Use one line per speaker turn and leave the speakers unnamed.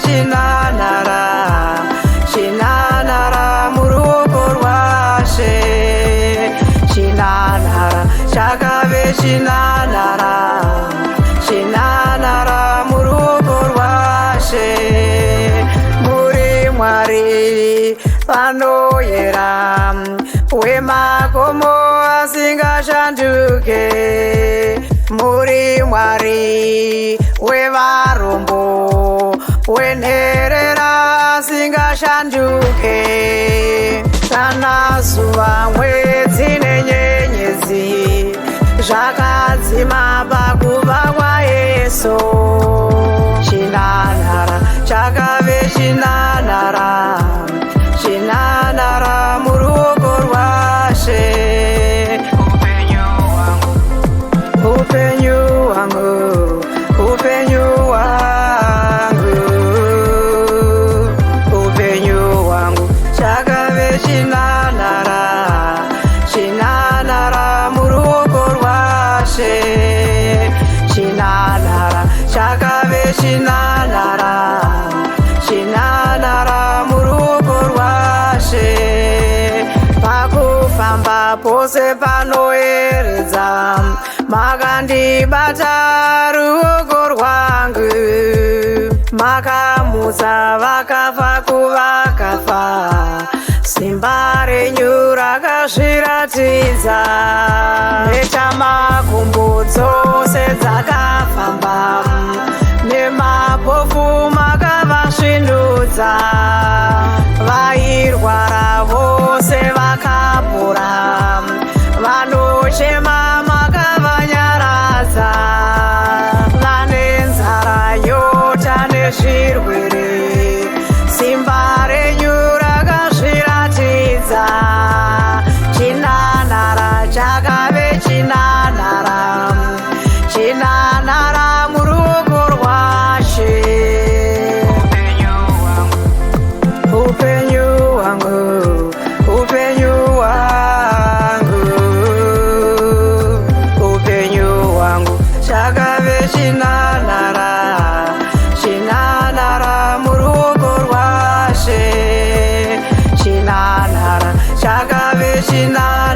shinanara shinanara murugo rwashe shinanara chakave shinanara shinanara murugo rwashe muri Mwari vanoyera wemakomo asingashanduke muri Mwari wevarombo wenherera asingashanduke kana zuva mwedzi nenyenyedzi zvakadzima pakuva kwaYesu shinanara chakave shinanara shinanara murugo rwashe upenyu wangu upenyu wangu upenyu wangu chakave shinanara shinanara murugo rwashe shinanara chakave shinanara shinanara murugo rwashe pakufamba pose panoyevedza makandibata ruoko rwangu makamutsa vakafa kuvakafa simba renyu rakazviratidza nechamakumbo dzose dzakafamba nemapofu makavasvindudza vairwara vose vakapora vanochema makavanyaradza vane nzara yota nezvirwere simba renyu rakazviratidza chinanara chakave chinanara chinanara muruoko rwashe upenyu wangu upenyu wangu upenyu wangu chakave chinanara shinanara muruoko rwashe shinanara chakave chinanara